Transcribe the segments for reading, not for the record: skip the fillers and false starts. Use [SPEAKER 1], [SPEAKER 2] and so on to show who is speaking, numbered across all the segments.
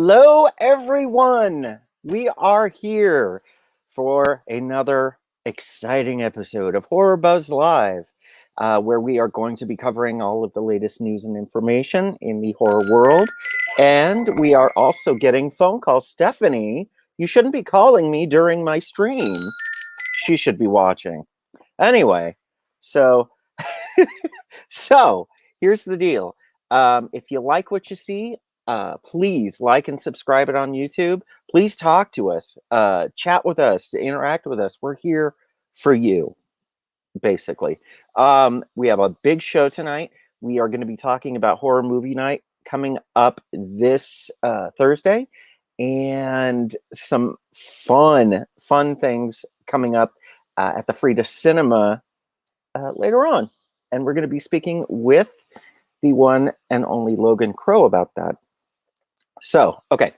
[SPEAKER 1] Hello, everyone. We are here for another exciting episode of HorrorBuzz Live, where we are going to be covering all of the latest news and information in the horror world. And we are also getting phone calls. Stephanie, you shouldn't be calling me during my stream. She should be watching. Anyway, so here's the deal. If you like what you see, please like and subscribe it on YouTube. Please talk to us, chat with us, interact with us. We're here for you, basically. We have a big show tonight. We are going to be talking about Horror Movie Night coming up this Thursday, and some fun things coming up at the Frida Cinema later on. And we're going to be speaking with the one and only Logan Crow about that. So, okay.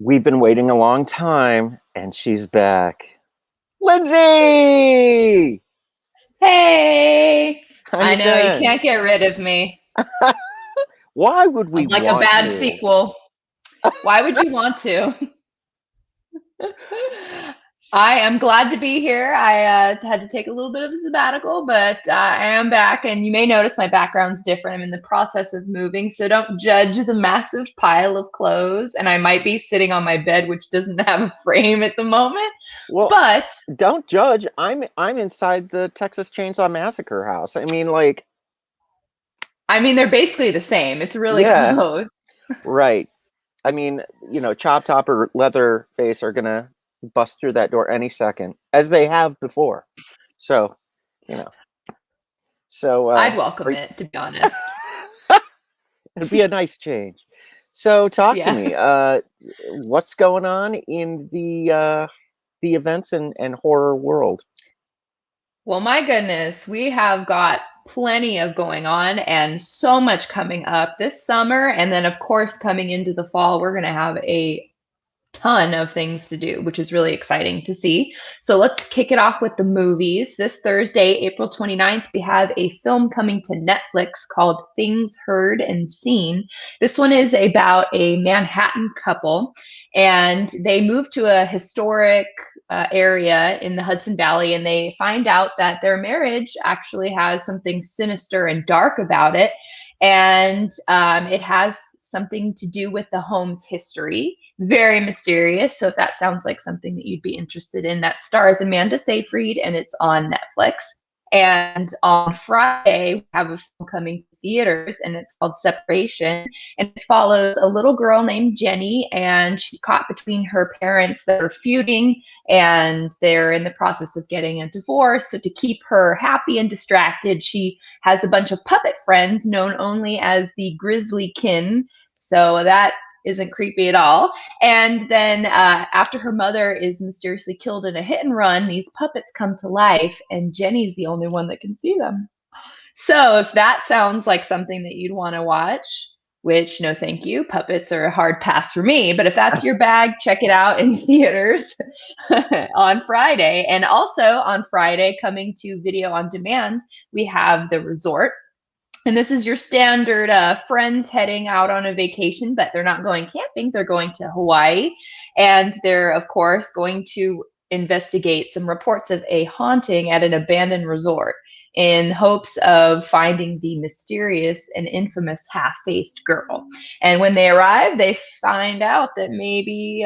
[SPEAKER 1] We've been waiting a long time, and she's back. Lindsey!
[SPEAKER 2] Hey! I know,
[SPEAKER 1] been?
[SPEAKER 2] you can't get rid of me.
[SPEAKER 1] Why would we
[SPEAKER 2] I'm like
[SPEAKER 1] want
[SPEAKER 2] a bad
[SPEAKER 1] to?
[SPEAKER 2] sequel. Why would you want to? I am glad to be here. I had to take a little bit of a sabbatical, but I am back, and you may notice my background's different. I'm in the process of moving, so don't judge the massive pile of clothes. And I might be sitting on my bed, which doesn't have a frame at the moment.
[SPEAKER 1] Well,
[SPEAKER 2] but
[SPEAKER 1] don't judge. I'm inside the Texas Chainsaw Massacre house. I mean,
[SPEAKER 2] they're basically the same. It's really close.
[SPEAKER 1] Right. I mean, Chop Top or Leatherface are gonna bust through that door any second, as they have before. So,
[SPEAKER 2] I'd welcome it, to be honest.
[SPEAKER 1] It'd be a nice change. So, talk to me. What's going on in the events and horror world?
[SPEAKER 2] Well, my goodness, we have got plenty of going on and so much coming up this summer. And then, of course, coming into the fall, we're going to have a ton of things to do, which is really exciting to see. So let's kick it off with the movies. This Thursday, April 29th, we have a film coming to Netflix called Things Heard and Seen. This one is about a Manhattan couple, and they move to a historic area in the Hudson Valley, and they find out that their marriage actually has something sinister and dark about it. And it has something to do with the home's history. Very mysterious. So if that sounds like something that you'd be interested in, that stars Amanda Seyfried, and it's on Netflix. And on Friday, we have a film coming to theaters, and it's called Separation. And it follows a little girl named Jenny, and she's caught between her parents that are feuding, and they're in the process of getting a divorce. So to keep her happy and distracted, she has a bunch of puppet friends known only as the Grizzly Kin. So that isn't creepy at all. And then after her mother is mysteriously killed in a hit and run, these puppets come to life, and Jenny's the only one that can see them. So if that sounds like something that you'd want to watch, which no thank you, puppets are a hard pass for me, but if that's your bag, check it out in theaters on Friday. And also on Friday, coming to video on demand, we have The Resort. And this is your standard friends heading out on a vacation, but they're not going camping. They're going to Hawaii. And they're, of course, going to investigate some reports of a haunting at an abandoned resort in hopes of finding the mysterious and infamous half-faced girl. And when they arrive, they find out that maybe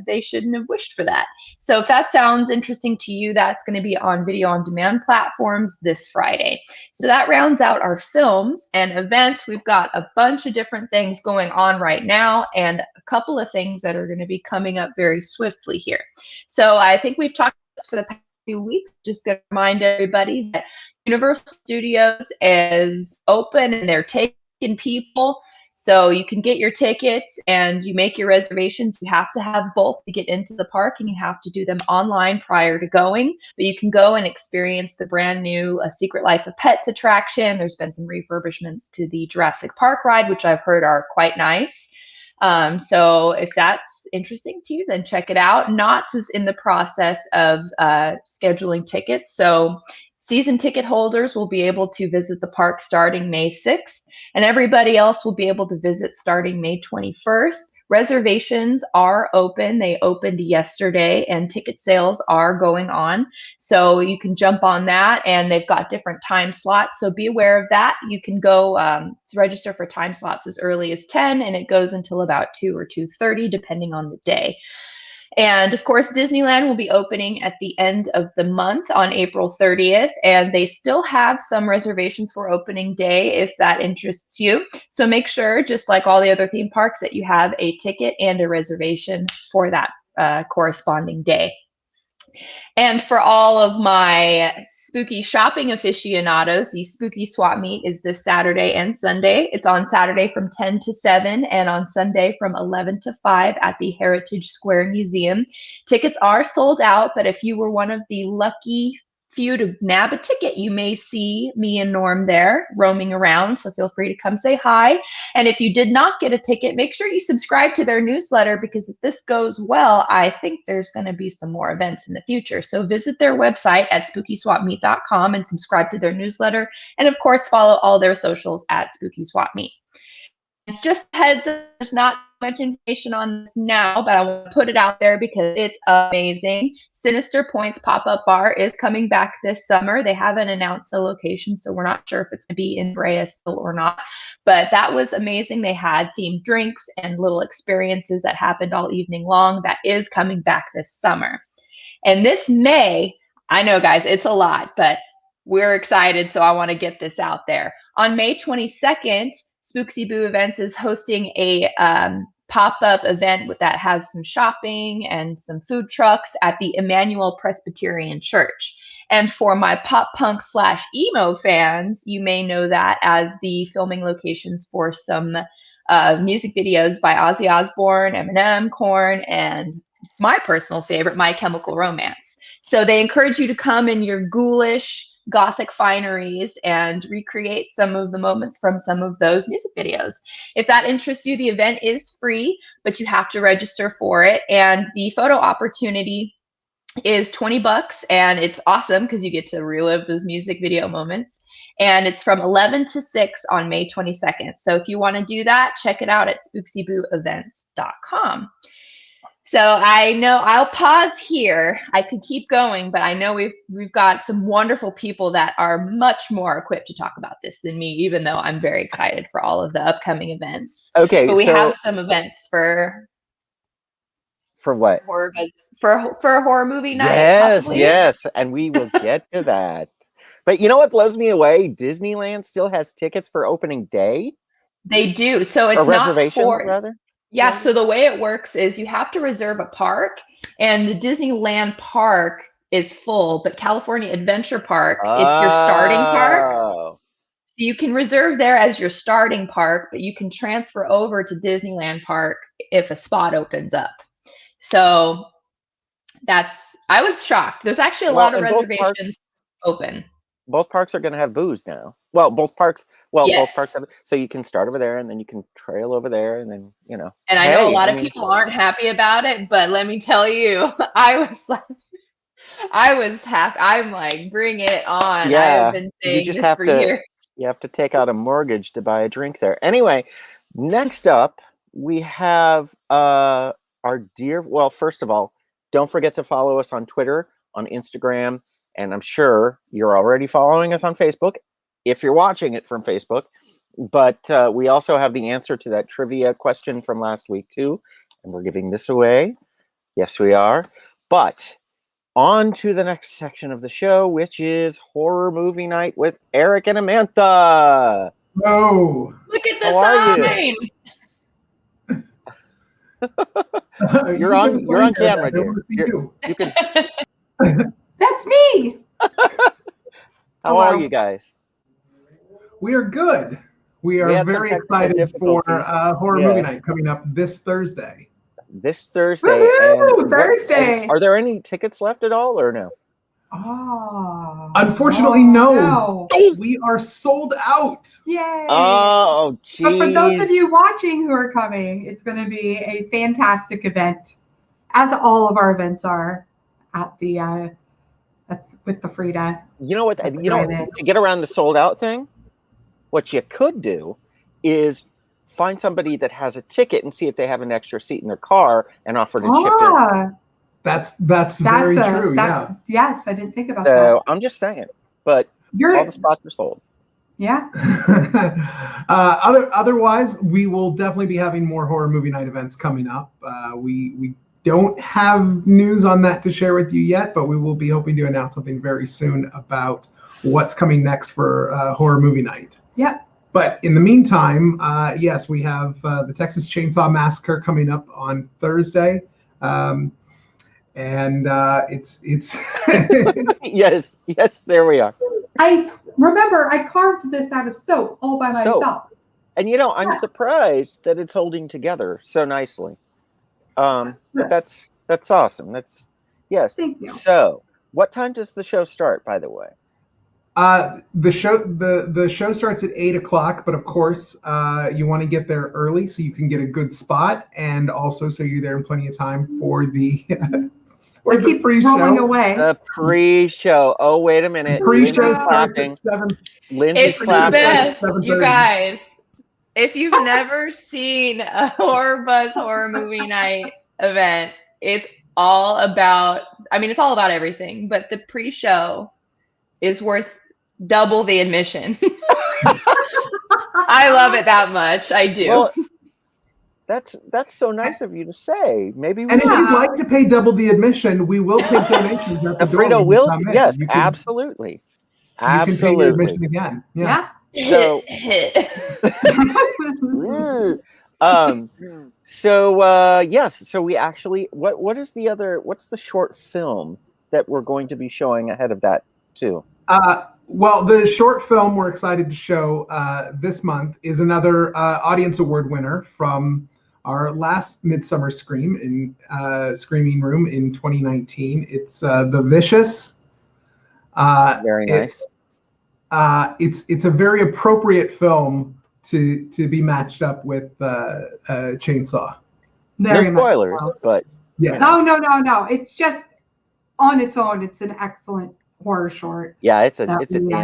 [SPEAKER 2] they shouldn't have wished for that. So if that sounds interesting to you, that's going to be on video on demand platforms this Friday. So that rounds out our films and events. We've got a bunch of different things going on right now, and a couple of things that are going to be coming up very swiftly here. So I think we've talked for the past few weeks. Just going to remind everybody that Universal Studios is open and they're taking people. So you can get your tickets and you make your reservations. You have to have both to get into the park, and you have to do them online prior to going. But you can go and experience the brand new Secret Life of Pets attraction. There's been some refurbishments to the Jurassic Park ride, which I've heard are quite nice. So if that's interesting to you, then check it out. Knott's is in the process of scheduling tickets. So Season ticket holders will be able to visit the park starting May 6th, and everybody else will be able to visit starting May 21st. Reservations are open. They opened yesterday, and ticket sales are going on. So you can jump on that, and they've got different time slots. So be aware of that. You can go to register for time slots as early as 10, and it goes until about 2 or 2:30, depending on the day. And of course, Disneyland will be opening at the end of the month on April 30th, and they still have some reservations for opening day if that interests you. So make sure, just like all the other theme parks, that you have a ticket and a reservation for that corresponding day. And for all of my spooky shopping aficionados, the spooky swap meet is this Saturday and Sunday. It's on Saturday from 10 to 7 and on Sunday from 11 to 5 at the Heritage Square Museum. Tickets are sold out, but if you were one of the lucky few to nab a ticket, you may see me and Norm there roaming around, so feel free to come say hi. And if you did not get a ticket, make sure you subscribe to their newsletter, because if this goes well, I think there's going to be some more events in the future. So visit their website at spookyswapmeet.com and subscribe to their newsletter, and of course follow all their socials at spookyswapmeet. Just heads up, there's not much information on this now, but I want to put it out there because it's amazing. Sinister Point's pop-up bar is coming back this summer. They haven't announced a location, so we're not sure if it's going to be in Brea still or not. But that was amazing. They had themed drinks and little experiences that happened all evening long. That is coming back this summer. And this May, I know, guys, it's a lot, but we're excited, so I want to get this out there. On May 22nd, Spooksy Boo Events is hosting a pop-up event that has some shopping and some food trucks at the Emmanuel Presbyterian Church. And for my pop punk / emo fans, you may know that as the filming locations for some music videos by Ozzy Osbourne, Eminem, Korn, and my personal favorite, My Chemical Romance. So they encourage you to come in your ghoulish gothic fineries and recreate some of the moments from some of those music videos. If that interests you, the event is free, but you have to register for it. And the photo opportunity is $20, and it's awesome because you get to relive those music video moments. And it's from 11 to 6 on May 22nd. So if you want to do that, check it out at spooksybooevents.com. So I know I'll pause here. I could keep going, but I know we've got some wonderful people that are much more equipped to talk about this than me, even though I'm very excited for all of the upcoming events.
[SPEAKER 1] Okay,
[SPEAKER 2] but we have some events for
[SPEAKER 1] what?
[SPEAKER 2] HorrorBuzz, for a horror movie night.
[SPEAKER 1] Yes,
[SPEAKER 2] possibly.
[SPEAKER 1] yes, and we will get to that. But you know what blows me away? Disneyland still has tickets for opening day.
[SPEAKER 2] They do. So it's
[SPEAKER 1] or
[SPEAKER 2] not
[SPEAKER 1] reservations, rather.
[SPEAKER 2] Yeah, so the way it works is you have to reserve a park, and the Disneyland park is full, but California Adventure Park, it's your starting park. So you can reserve there as your starting park, but you can transfer over to Disneyland Park if a spot opens up. So I was shocked. There's actually a lot of reservations open.
[SPEAKER 1] Both parks are going to have booze now. Well, both parks have, so you can start over there and then you can trail over there and then, you know.
[SPEAKER 2] And I know a lot of people aren't happy about it, but let me tell you, I was happy. I'm like, bring it on.
[SPEAKER 1] Yeah,
[SPEAKER 2] I've been saying this for years.
[SPEAKER 1] You have to take out a mortgage to buy a drink there. Anyway, next up, we have our first of all, don't forget to follow us on Twitter, on Instagram, and I'm sure you're already following us on Facebook if you're watching it from Facebook. But we also have the answer to that trivia question from last week, too. And we're giving this away. Yes, we are. But on to the next section of the show, which is Horror Movie Night with Eric and Amantha.
[SPEAKER 3] Oh,
[SPEAKER 2] look at the sign.
[SPEAKER 1] You're on camera, dear. You can.
[SPEAKER 4] That's me.
[SPEAKER 1] How are you guys?
[SPEAKER 3] We are good. We are very excited for Horror Movie Night coming up this Thursday.
[SPEAKER 4] Woo-hoo, Thursday.
[SPEAKER 1] Are there any tickets left at all, or no?
[SPEAKER 4] Oh.
[SPEAKER 3] Unfortunately, no. We are sold out.
[SPEAKER 4] Yay.
[SPEAKER 1] Oh, geez.
[SPEAKER 4] But for those of you watching who are coming, it's going to be a fantastic event, as all of our events are at the with the Frida.
[SPEAKER 1] You know what? To get around the sold out thing, what you could do is find somebody that has a ticket and see if they have an extra seat in their car and offer to chip in.
[SPEAKER 3] That's very true.
[SPEAKER 4] Yes, I didn't think about that.
[SPEAKER 1] So I'm just saying, but all the spots are sold.
[SPEAKER 4] Yeah.
[SPEAKER 3] Otherwise, we will definitely be having more horror movie night events coming up. We don't have news on that to share with you yet, but we will be hoping to announce something very soon about what's coming next for horror movie night.
[SPEAKER 4] Yep.
[SPEAKER 3] But in the meantime, yes, we have the Texas Chainsaw Massacre coming up on Thursday. And it's
[SPEAKER 1] yes, there we are.
[SPEAKER 4] I remember I carved this out of soap all by myself.
[SPEAKER 1] And I'm surprised that it's holding together so nicely. But that's awesome. Thank you. So what time does the show start, by the way?
[SPEAKER 3] The show starts at 8:00, but of course, you want to get there early so you can get a good spot, and also so you're there in plenty of time for the
[SPEAKER 4] keep
[SPEAKER 3] pre-show.
[SPEAKER 4] Rolling away.
[SPEAKER 1] The pre-show. Oh, wait a minute.
[SPEAKER 3] The pre-show starts at 7.
[SPEAKER 1] Lindsay's clapping.
[SPEAKER 2] It's the best, you guys. If you've never seen a HorrorBuzz horror movie night event, it's all about everything, but the pre-show is worth double the admission. I love it that much. I do. Well,
[SPEAKER 1] that's so nice of you to say. Maybe
[SPEAKER 3] if you'd like to pay double the admission, we will take donations.
[SPEAKER 1] Frida will. Yes, absolutely.
[SPEAKER 3] You can pay your admission again. Yeah.
[SPEAKER 1] So, yes. So we actually, what's the short film that we're going to be showing ahead of that too?
[SPEAKER 3] Well, the short film we're excited to show this month is another audience award winner from our last Midsummer Screaming Room in 2019. It's The Vicious.
[SPEAKER 1] Very nice.
[SPEAKER 3] It's a very appropriate film to be matched up with Chainsaw.
[SPEAKER 1] No spoilers, but
[SPEAKER 3] yes.
[SPEAKER 4] No. It's just on its own. It's an excellent horror short.
[SPEAKER 1] Yeah, it's a damn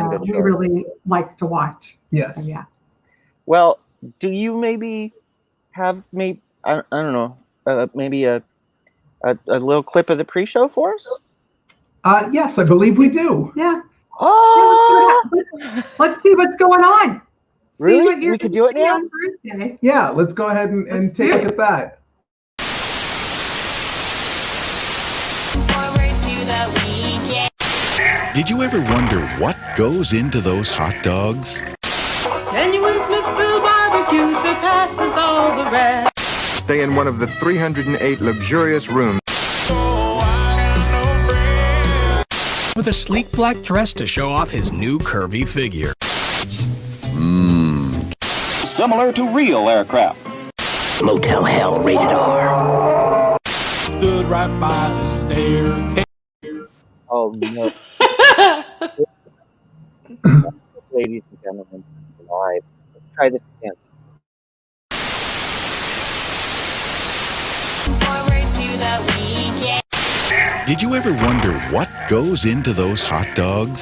[SPEAKER 1] good short.
[SPEAKER 4] We really like to watch.
[SPEAKER 3] Yes.
[SPEAKER 4] So, yeah.
[SPEAKER 1] Well, do you maybe have I don't know, maybe a little clip of the pre-show for us?
[SPEAKER 3] Yes, I believe we do.
[SPEAKER 4] Yeah.
[SPEAKER 1] Oh!
[SPEAKER 4] Let's see what's going on.
[SPEAKER 1] Really? We could do it now?
[SPEAKER 3] Yeah, let's go ahead and take a look at that.
[SPEAKER 5] Did you ever wonder what goes into those hot dogs?
[SPEAKER 6] Genuine Smithville barbecue surpasses all the rest.
[SPEAKER 7] Stay in one of the 308 luxurious rooms.
[SPEAKER 8] With a sleek black dress to show off his new curvy figure.
[SPEAKER 9] Similar to real aircraft.
[SPEAKER 10] Motel Hell rated R.
[SPEAKER 11] Stood right by the staircase.
[SPEAKER 1] Oh no. Ladies and gentlemen, live. Let's try this again.
[SPEAKER 5] Did you ever wonder what goes into those hot dogs?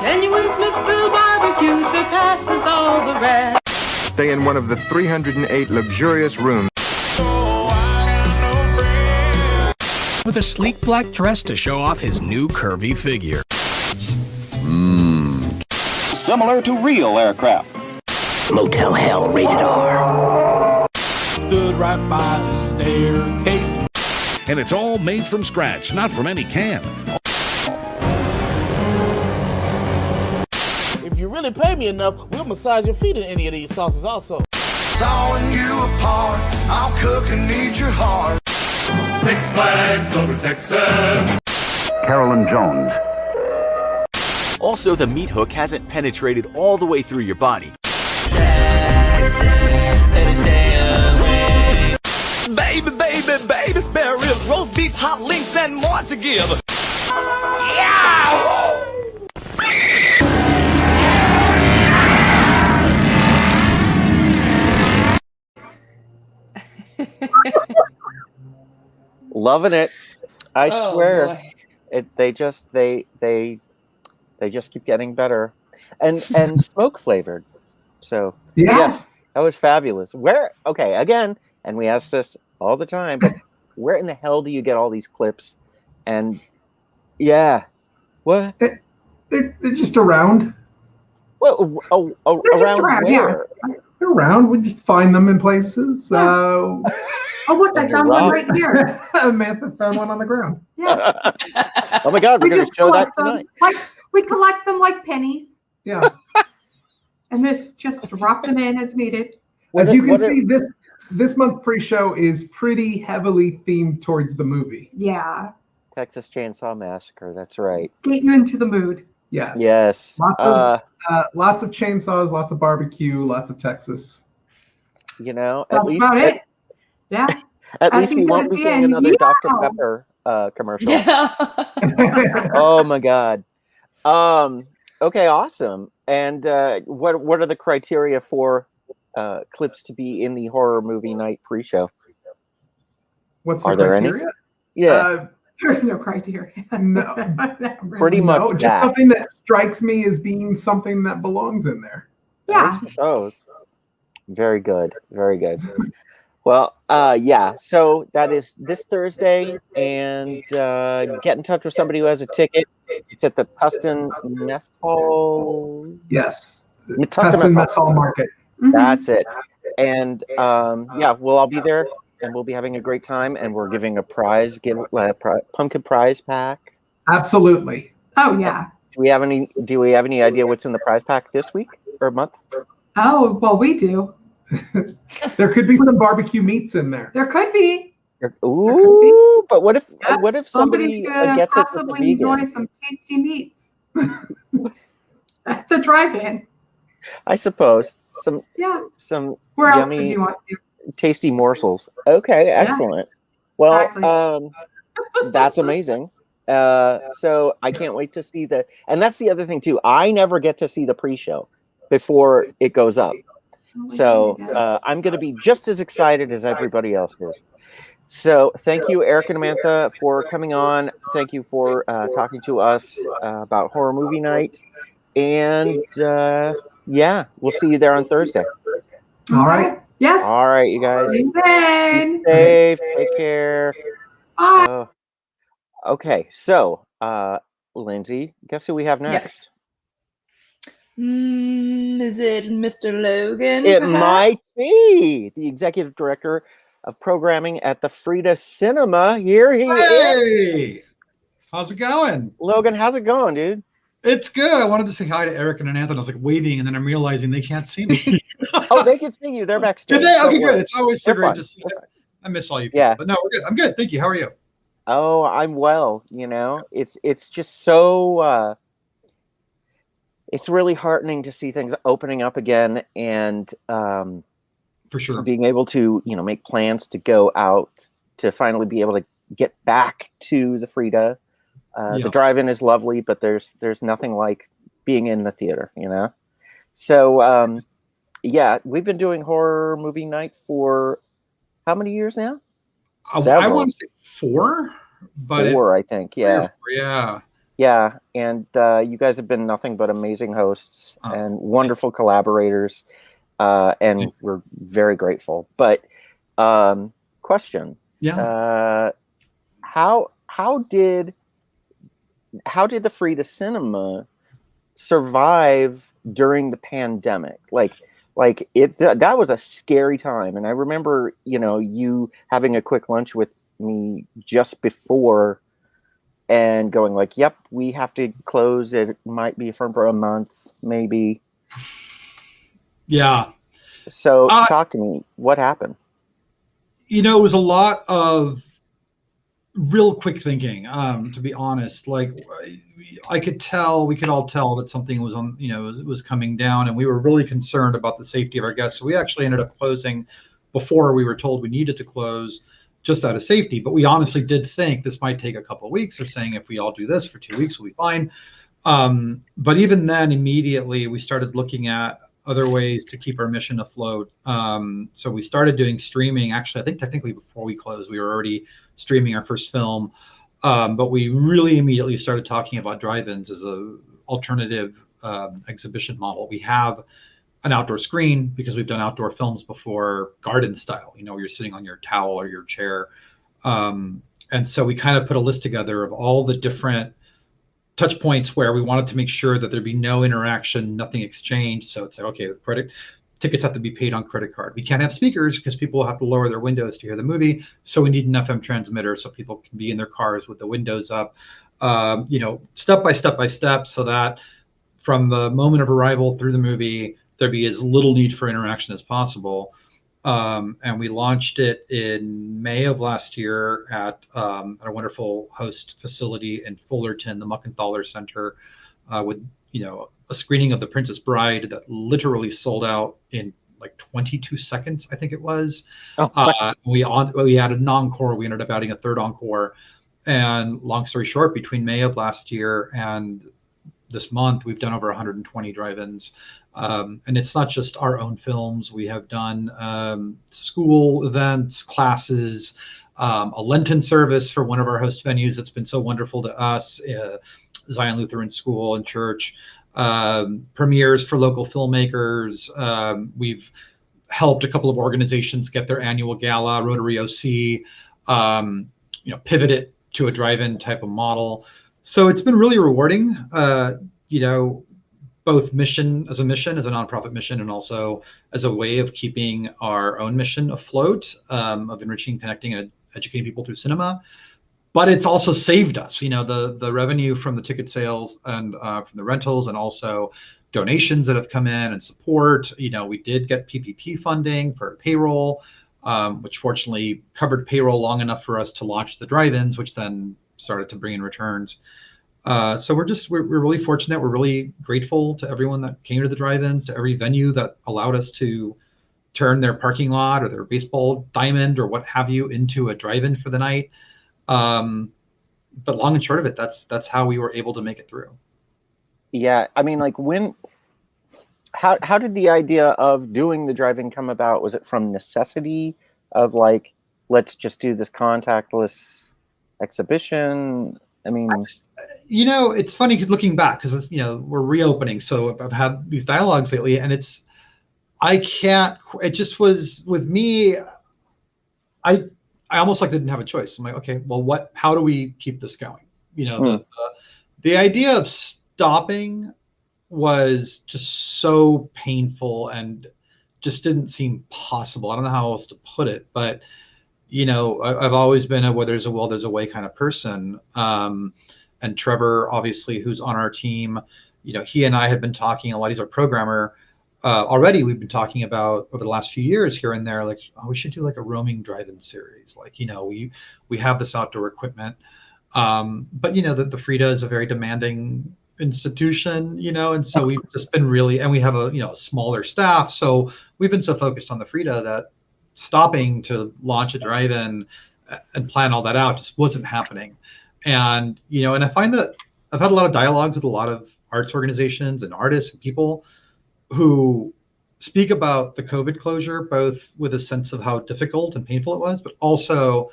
[SPEAKER 6] Genuine Smithville barbecue surpasses all the rest.
[SPEAKER 7] Stay in one of the 308 luxurious rooms.
[SPEAKER 8] With a sleek black dress to show off his new curvy figure.
[SPEAKER 9] Similar to real aircraft.
[SPEAKER 10] Motel Hell rated R.
[SPEAKER 11] Stood right by the staircase.
[SPEAKER 5] And it's all made from scratch, not from any can.
[SPEAKER 12] If you really pay me enough, we'll massage your feet in any of these sauces also.
[SPEAKER 13] Sawing you apart, I'll cook and eat your heart.
[SPEAKER 14] 6 Flags over Texas.
[SPEAKER 15] Carolyn Jones.
[SPEAKER 16] Also, the meat hook hasn't penetrated all the way through your body.
[SPEAKER 17] Baby, baby, baby, spare ribs, roast beef, hot links, and more to give.
[SPEAKER 1] Loving it. I swear.
[SPEAKER 2] Boy.
[SPEAKER 1] They They just keep getting better, and smoke flavored. So
[SPEAKER 3] yes,
[SPEAKER 1] that was fabulous. Where? Okay, again, and we ask this all the time, but where in the hell do you get all these clips? And what?
[SPEAKER 3] They're just around.
[SPEAKER 1] Well, around
[SPEAKER 4] around,
[SPEAKER 1] where?
[SPEAKER 4] yeah.
[SPEAKER 3] They're around. We just find them in places.
[SPEAKER 4] Oh, look, I found one right here.
[SPEAKER 3] Samantha found one on the ground.
[SPEAKER 4] Yeah.
[SPEAKER 1] Oh my God, we're going to show that tonight.
[SPEAKER 4] We collect them like pennies.
[SPEAKER 3] Yeah.
[SPEAKER 4] And just drop them in as needed.
[SPEAKER 3] As you can see, this month's pre-show is pretty heavily themed towards the movie.
[SPEAKER 4] Yeah.
[SPEAKER 1] Texas Chainsaw Massacre. That's right.
[SPEAKER 4] Get you into the mood.
[SPEAKER 3] Yes.
[SPEAKER 1] Yes.
[SPEAKER 3] Lots of chainsaws, lots of barbecue, lots of Texas.
[SPEAKER 1] You know,
[SPEAKER 4] That's
[SPEAKER 1] at least
[SPEAKER 4] about it. Yeah.
[SPEAKER 1] At least we won't be seeing another Dr. Pepper commercial.
[SPEAKER 2] Yeah.
[SPEAKER 1] Oh my God. Okay, awesome. And what are the criteria for clips to be in the horror movie night pre-show?
[SPEAKER 3] What's the
[SPEAKER 1] criteria?
[SPEAKER 3] There any?
[SPEAKER 1] Yeah.
[SPEAKER 4] There's no criteria.
[SPEAKER 3] No.
[SPEAKER 1] Pretty much.
[SPEAKER 3] No, just something that strikes me as being something that belongs in there.
[SPEAKER 4] Yeah.
[SPEAKER 1] I suppose. Very good. Very good. Well, so that is this Thursday, and get in touch with somebody who has a ticket. It's at the Tustin Mess Hall.
[SPEAKER 3] Yes.
[SPEAKER 1] Tustin
[SPEAKER 3] Mess Hall Market.
[SPEAKER 1] That's it. And we'll all be there, and we'll be having a great time, and we're giving a prize, pumpkin prize pack.
[SPEAKER 3] Absolutely.
[SPEAKER 4] Oh yeah.
[SPEAKER 1] Do we have any idea what's in the prize pack this week or month?
[SPEAKER 4] Oh, well, we do.
[SPEAKER 3] There could be some barbecue meats in there.
[SPEAKER 4] There could be.
[SPEAKER 1] Ooh, but what if somebody gets it for
[SPEAKER 4] possibly enjoy some tasty meats at the drive-in?
[SPEAKER 1] I suppose some
[SPEAKER 4] Where else
[SPEAKER 1] yummy,
[SPEAKER 4] would you want to?
[SPEAKER 1] tasty morsels. Okay, excellent. Well,
[SPEAKER 4] Exactly.
[SPEAKER 1] that's amazing. So I can't wait to see and that's the other thing too. I never get to see the pre-show before it goes up. So I'm going to be just as excited as everybody else is. So thank you, Eric and Amantha, for coming on. Thank you for talking to us about horror movie night. And we'll see you there on Thursday.
[SPEAKER 3] All right.
[SPEAKER 4] Yes.
[SPEAKER 1] All right, you guys.
[SPEAKER 4] See you then.
[SPEAKER 1] Be safe. Take care.
[SPEAKER 4] Bye.
[SPEAKER 1] Okay, so Lindsay, guess who we have next?
[SPEAKER 2] Is it Mr. Logan?
[SPEAKER 1] It might be the executive director of programming at the Frida Cinema. Here he is.
[SPEAKER 18] Hey, how's it going?
[SPEAKER 1] Logan, how's it going, dude?
[SPEAKER 18] It's good. I wanted to say hi to Eric and Anthony. I was like waving, and then I'm realizing they can't see me.
[SPEAKER 1] Oh, they can see you. They're backstage.
[SPEAKER 18] Did they? Okay, good. It's always so great to see. I miss all you people.
[SPEAKER 1] Yeah.
[SPEAKER 18] But no, we're good. I'm good. Thank you. How are you?
[SPEAKER 1] Oh, I'm well. You know, it's just so it's really heartening to see things opening up again, and
[SPEAKER 18] for sure
[SPEAKER 1] being able to make plans to go out, to finally be able to get back to the Frida. The drive-in is lovely, but there's nothing like being in the theater, So we've been doing horror movie night for how many years now?
[SPEAKER 18] I want to say 4, but
[SPEAKER 1] 4, I think. Yeah.
[SPEAKER 18] 4,
[SPEAKER 1] yeah, and you guys have been nothing but amazing hosts and wonderful collaborators, and we're very grateful. But question: how did the Frida Cinema survive during the pandemic? That was a scary time, and I remember you having a quick lunch with me just before. And going like, yep, we have to close. It might be firm for a month, maybe.
[SPEAKER 18] Yeah.
[SPEAKER 1] So talk to me. What happened?
[SPEAKER 18] It was a lot of real quick thinking, to be honest. Like, we could all tell that something was on, was coming down, and we were really concerned about the safety of our guests. So we actually ended up closing before we were told we needed to close, just out of safety. But we honestly did think this might take a couple of weeks. They're saying if we all do this for 2 weeks, we'll be fine. But even then, immediately we started looking at other ways to keep our mission afloat. So we started doing streaming. Actually, I think technically before we closed, we were already streaming our first film. But we really immediately started talking about drive-ins as a alternative exhibition model. We have an outdoor screen because we've done outdoor films before, garden style, where you're sitting on your towel or your chair. And so we kind of put a list together of all the different touch points where we wanted to make sure that there'd be no interaction, nothing exchanged. So it's like, okay, credit tickets have to be paid on credit card. We can't have speakers because people have to lower their windows to hear the movie. So we need an FM transmitter so people can be in their cars with the windows up, step by step, so that from the moment of arrival through the movie, there be as little need for interaction as possible. And we launched it in May of last year at a wonderful host facility in Fullerton, the Muckenthaler Center, with a screening of The Princess Bride that literally sold out in like 22 seconds, I think it was. We added an encore. We ended up adding a third encore. And long story short, between May of last year and this month, we've done over 120 drive-ins. And it's not just our own films. We have done school events, classes, a Lenten service for one of our host venues that's been so wonderful to us, Zion Lutheran School and Church, premieres for local filmmakers. We've helped a couple of organizations get their annual gala, Rotary OC, pivot it to a drive-in type of model. So it's been really rewarding, both as a nonprofit mission, and also as a way of keeping our own mission afloat, of enriching, connecting, and educating people through cinema. But it's also saved us, the revenue from the ticket sales and from the rentals, and also donations that have come in and support. We did get PPP funding for payroll, which fortunately covered payroll long enough for us to launch the drive-ins, which then started to bring in returns. So we're really fortunate. We're really grateful to everyone that came to the drive-ins, to every venue that allowed us to turn their parking lot or their baseball diamond or what have you into a drive-in for the night. But long and short of it, that's how we were able to make it through.
[SPEAKER 1] Yeah, I mean, like how did the idea of doing the drive-in come about? Was it from necessity of like, let's just do this contactless exhibition? I mean,
[SPEAKER 18] it's funny looking back because we're reopening. So I've had these dialogues lately, and it just was with me. I almost didn't have a choice. I'm like, okay, well, how do we keep this going? The idea of stopping was just so painful and just didn't seem possible. I don't know how else to put it, but I've always been a where there's a will, there's a way kind of person. And Trevor, obviously, who's on our team, he and I had been talking a lot. He's our programmer. Already we've been talking about over the last few years here and there, like, we should do like a roaming drive-in series. Like, we have this outdoor equipment. But the Frida is a very demanding institution, and so we've just been and we have a smaller staff. So we've been so focused on the Frida that stopping to launch a drive-in and plan all that out just wasn't happening. And and I find that I've had a lot of dialogues with a lot of arts organizations and artists and people who speak about the COVID closure, both with a sense of how difficult and painful it was, but also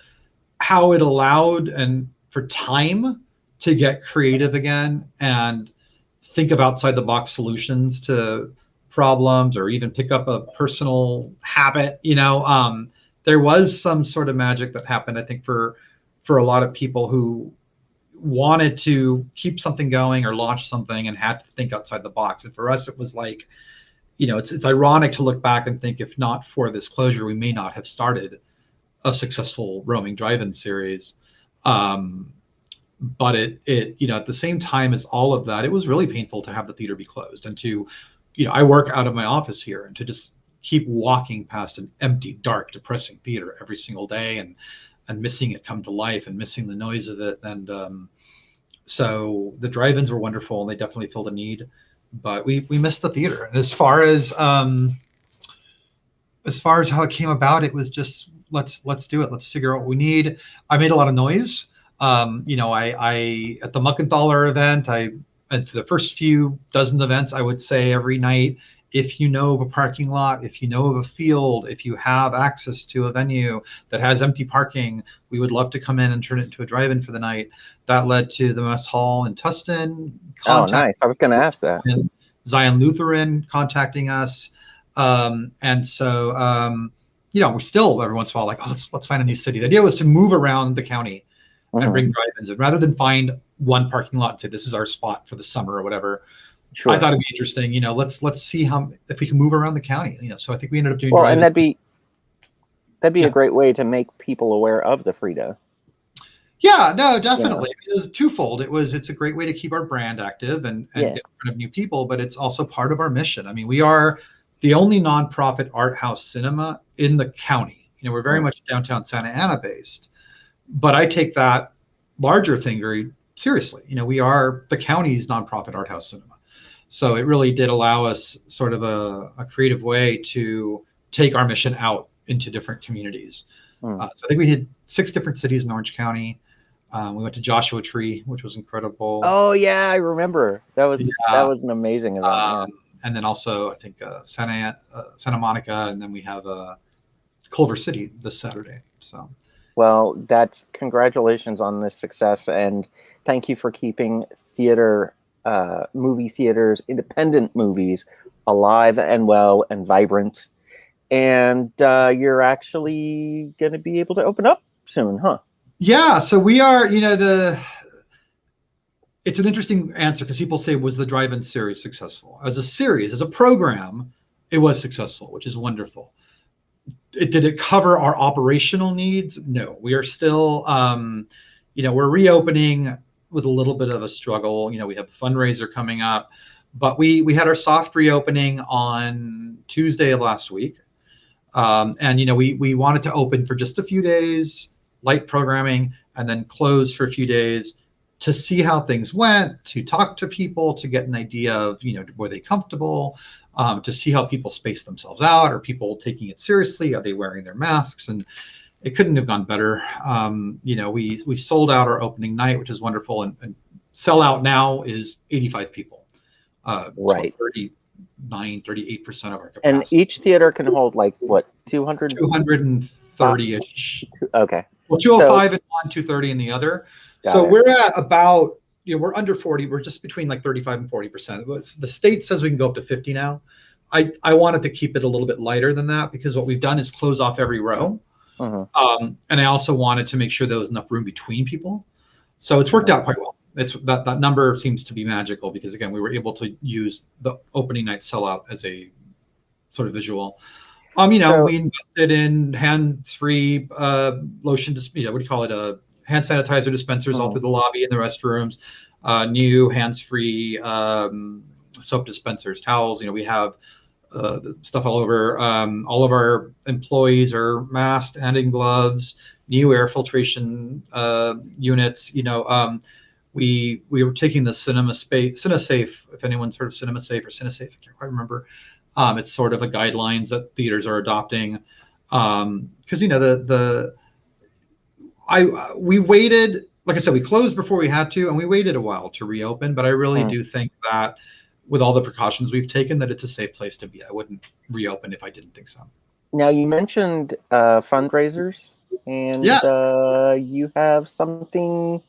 [SPEAKER 18] how it allowed and for time to get creative again and think of outside the box solutions to problems, or even pick up a personal habit. There was some sort of magic that happened, I think, for a lot of people who wanted to keep something going or launch something and had to think outside the box. And for us, it was like, it's ironic to look back and think, if not for this closure, we may not have started a successful roaming drive-in series. But it at the same time as all of that, it was really painful to have the theater be closed and to, I work out of my office here, and to just keep walking past an empty, dark, depressing theater every single day and missing it come to life and missing the noise of it. And so the drive-ins were wonderful, and they definitely filled a need, but we missed the theater. And as far as how it came about, it was just, let's do it. Let's figure out what we need. I made a lot of noise. I at the Muckenthaler event, and for the first few dozen events, I would say every night if you know of a parking lot, if you know of a field, if you have access to a venue that has empty parking, we would love to come in and turn it into a drive-in for the night. That led to the Mess Hall in Tustin.
[SPEAKER 1] Oh, nice. I was going to ask that.
[SPEAKER 18] Zion Lutheran contacting us. And so, we still every once in a while like, oh, let's find a new city. The idea was to move around the county and bring drive-ins, and rather than find one parking lot and say this is our spot for the summer or whatever. Sure. I thought it'd be interesting. Let's see if we can move around the county. So I think we ended up doing.
[SPEAKER 1] Well, and that'd be a great way to make people aware of the Frida.
[SPEAKER 18] Yeah, no, definitely. Yeah. It was twofold. It's a great way to keep our brand active and get in front of new people, but it's also part of our mission. I mean, we are the only nonprofit art house cinema in the county. We're very much downtown Santa Ana based, but I take that larger thing very seriously. We are the county's nonprofit art house cinema. So it really did allow us sort of a creative way to take our mission out into different communities. So I think we did 6 different cities in Orange County. We went to Joshua Tree, which was incredible.
[SPEAKER 1] Oh yeah, I remember. That was an amazing event.
[SPEAKER 18] And then also I think Santa Monica, and then we have Culver City this Saturday. So.
[SPEAKER 1] Well, that's congratulations on this success, and thank you for keeping movie theaters, independent movies, alive and well and vibrant. And you're actually going to be able to open up soon, huh?
[SPEAKER 18] Yeah. So we are. It's an interesting answer because people say, was the drive-in series successful? As a series, as a program, it was successful, which is wonderful. Did it cover our operational needs? No, we are still, we're reopening with a little bit of a struggle. We have a fundraiser coming up, but we had our soft reopening on Tuesday of last week. And we wanted to open for just a few days, light programming, and then close for a few days to see how things went, to talk to people, to get an idea of, were they comfortable, to see how people space themselves out. Are people taking it seriously? Are they wearing their masks? And it couldn't have gone better. We sold out our opening night, which is wonderful. And sell out now is 85 people.
[SPEAKER 1] Right.
[SPEAKER 18] 38% of our capacity.
[SPEAKER 1] And each theater can hold like what, 200?
[SPEAKER 18] 230-ish.
[SPEAKER 1] Okay.
[SPEAKER 18] Well, 205 in one, 230 in the other. So we're at about, we're under 40. We're just between like 35 and 40%. The state says we can go up to 50 now. I wanted to keep it a little bit lighter than that because what we've done is close off every row. And I also wanted to make sure there was enough room between people. So it's worked out quite well. It's that number seems to be magical because again, we were able to use the opening night sellout as a sort of visual. We invested in hands-free lotion, what do you call it? Hand sanitizer dispensers all through the lobby and the restrooms, new hands-free soap dispensers, towels. We have stuff all over. All of our employees are masked and in gloves, new air filtration units. We were taking the CineSafe, if anyone's heard of CinemaSafe or CineSafe, I can't quite remember. It's sort of a guidelines that theaters are adopting. Because we waited, like I said, we closed before we had to, and we waited a while to reopen. But I really do think that with all the precautions we've taken, that it's a safe place to be. I wouldn't reopen if I didn't think so.
[SPEAKER 1] Now you mentioned fundraisers, and you have something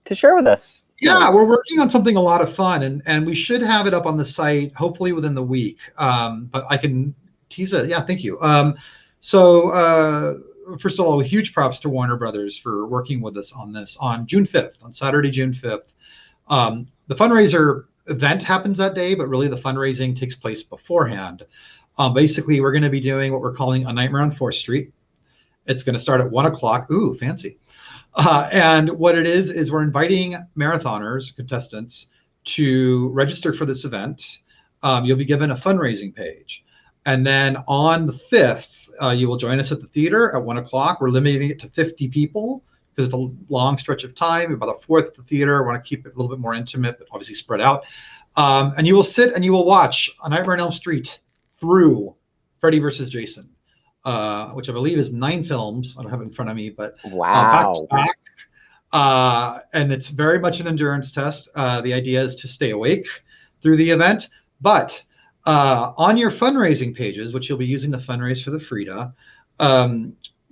[SPEAKER 1] to share with us.
[SPEAKER 18] Yeah, we're working on something a lot of fun, and we should have it up on the site hopefully within the week. But I can tease it. Yeah, thank you. First of all, huge props to Warner Brothers for working with us on this on June 5th, on Saturday, June 5th. The fundraiser event happens that day, but really the fundraising takes place beforehand. Basically, we're going to be doing what we're calling A Nightmare on 4th Street. It's going to start at 1 o'clock. Ooh, fancy. And what it is we're inviting marathoners, contestants, to register for this event. You'll be given a fundraising page. And then on the 5th, you will join us at the theater at 1 o'clock. We're limiting it to 50 people because it's a long stretch of time, about a fourth at the theater. I want to keep it a little bit more intimate, but obviously spread out. And you will sit and you will watch A Nightmare on Elm Street through Freddy vs. Jason, which I believe is 9 films. I don't have it in front of me, but back to back. And it's very much an endurance test. The idea is to stay awake through the event, but On your fundraising pages, which you'll be using to fundraise for the Frida,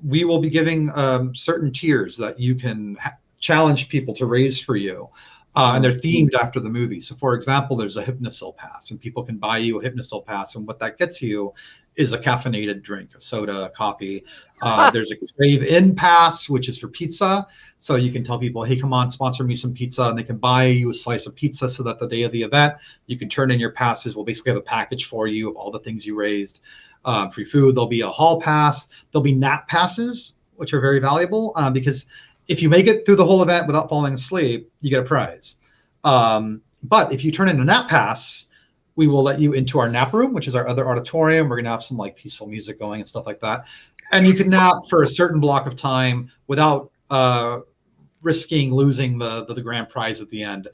[SPEAKER 18] we will be giving certain tiers that you can challenge people to raise for you. And they're themed after the movie. So for example, there's a Hypnosil pass, and people can buy you a Hypnosil pass. And what that gets you is a caffeinated drink, a soda, a coffee. There's a Crave In pass, which is for pizza. So you can tell people, hey, come on, sponsor me some pizza. And they can buy you a slice of pizza so that the day of the event, you can turn in your passes. We'll basically have a package for you of all the things you raised. Free food. There'll be a hall pass. There'll be nap passes, which are very valuable because if you make it through the whole event without falling asleep, you get a prize. But if you turn in a nap pass, we will let you into our nap room, which is our other auditorium. We're going to have some like peaceful music going and stuff like that. And you can nap for a certain block of time without risking losing the grand prize at the end.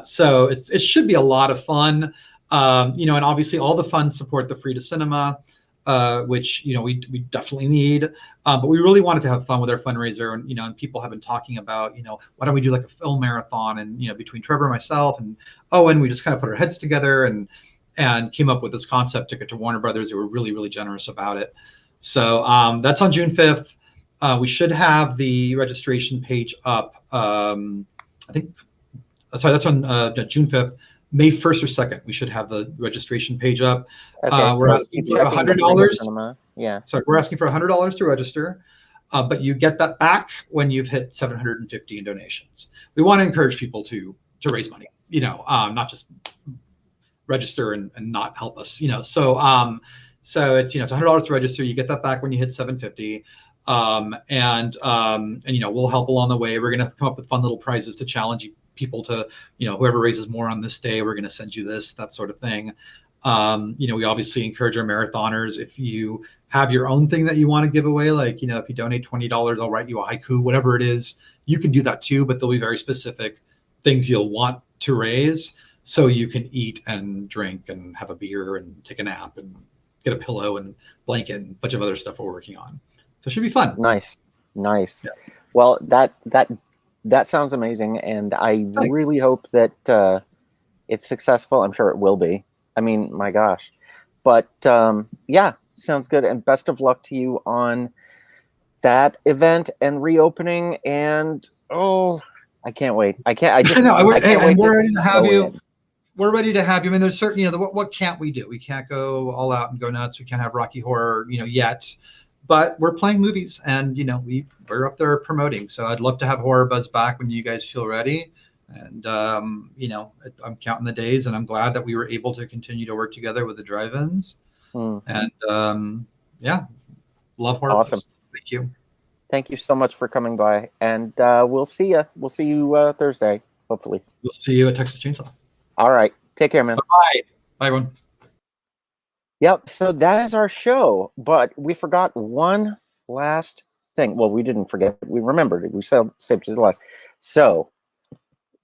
[SPEAKER 18] So it should be a lot of fun. And obviously all the funds support the Frida Cinema, which we definitely need, but we really wanted to have fun with our fundraiser, and people have been talking about why don't we do like a film marathon, and between Trevor, myself, and Owen, we just kind of put our heads together and came up with this concept, took it to Warner Brothers. They were really, really generous about it. So that's on June 5th. We should have the registration page up. That's on June 5th. May 1st or 2nd, we should have the registration page up.
[SPEAKER 1] Okay,
[SPEAKER 18] we're asking for $100.
[SPEAKER 1] Yeah.
[SPEAKER 18] So we're asking for $100 to register, but you get that back when you've hit 750 in donations. We want to encourage people to raise money, not just register and not help us, So it's it's $100 to register. You get that back when you hit 750. And we'll help along the way. We're going to come up with fun little prizes to challenge people to, whoever raises more on this day, we're going to send you this, that sort of thing. We obviously encourage our marathoners. If you have your own thing that you want to give away, like, if you donate $20, I'll write you a haiku, whatever it is, you can do that too, but there'll be very specific things you'll want to raise so you can eat and drink and have a beer and take a nap and get a pillow and blanket and a bunch of other stuff we're working on. So it should be fun.
[SPEAKER 1] Nice. Yeah. Well, that sounds amazing, and I really hope that it's successful. I'm sure it will be. I mean, my gosh. But yeah, sounds good, and best of luck to you on that event and reopening. And I can't wait. I know.
[SPEAKER 18] We're ready to have you. We're ready to have you. I mean, there's certain, what can't we do? We can't go all out and go nuts. We can't have Rocky Horror, yet. But we're playing movies, and we're up there promoting. So I'd love to have HorrorBuzz back when you guys feel ready. And I'm counting the days, and I'm glad that we were able to continue to work together with the drive-ins. And love HorrorBuzz.
[SPEAKER 1] Awesome.
[SPEAKER 18] Thank you.
[SPEAKER 1] Thank you so much for coming by, and we'll see you. We'll see you Thursday, hopefully.
[SPEAKER 18] We'll see you at Texas Chainsaw.
[SPEAKER 1] All right. Take care, man.
[SPEAKER 18] Bye. Bye, everyone.
[SPEAKER 1] Yep, so that is our show, but we forgot one last thing. Well, we didn't forget. We remembered it. We saved it to the last. So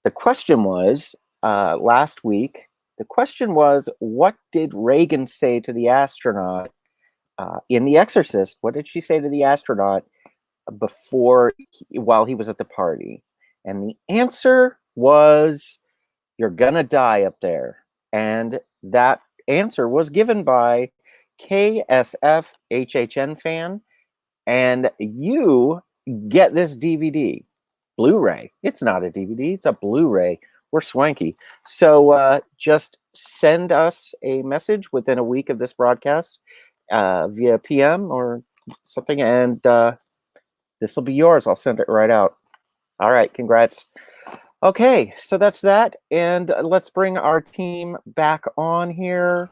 [SPEAKER 1] the question was, last week, the question was, what did Reagan say to the astronaut in The Exorcist? What did she say to the astronaut while he was at the party? And the answer was, you're gonna die up there. And that answer was given by KSF HHN fan, and you get this DVD, Blu-ray. It's not a DVD, it's a Blu-ray. We're swanky. So just send us a message within a week of this broadcast via PM or something, and this will be yours. I'll send it right out. All right, congrats. Okay, so that's that, and let's bring our team back on here.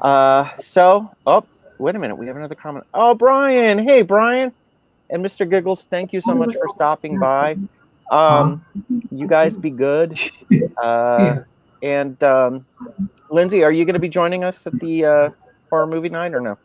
[SPEAKER 1] Wait a minute, we have another comment. Oh, Brian, hey, Brian, and Mr. Giggles, thank you so much for stopping by. You guys be good. And Lindsay, are you going to be joining us at the horror movie night or no?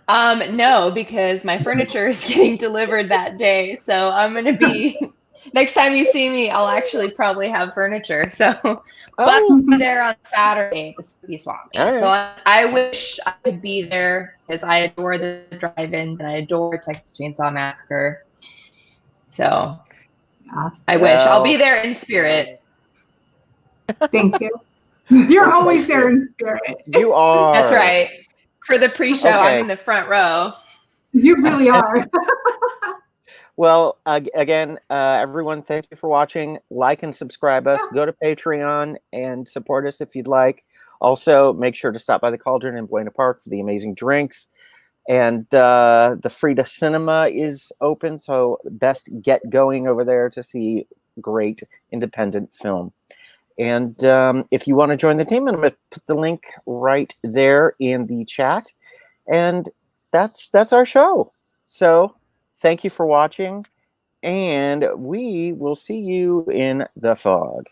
[SPEAKER 2] No, because my furniture is getting delivered that day, so I'm going to be... Next time you see me, I'll actually probably have furniture. So, but I'll be there on Saturday, the Spooky Swap Meet. Right. So I wish I could be there because I adore the drive-ins and I adore Texas Chainsaw Massacre. So I wish I'll be there in spirit.
[SPEAKER 4] Thank you. You're always there in spirit.
[SPEAKER 1] You are.
[SPEAKER 2] That's right. For the pre-show,
[SPEAKER 1] Okay.
[SPEAKER 2] I'm in the front row.
[SPEAKER 4] You really are.
[SPEAKER 1] Well, again, everyone, thank you for watching. Like and subscribe us. Go to Patreon and support us if you'd like. Also, make sure to stop by the Cauldron in Buena Park for the amazing drinks. And the Frida Cinema is open, so best get going over there to see great independent film. And if you want to join the team, I'm going to put the link right there in the chat. And that's our show. So thank you for watching, and we will see you in the fog.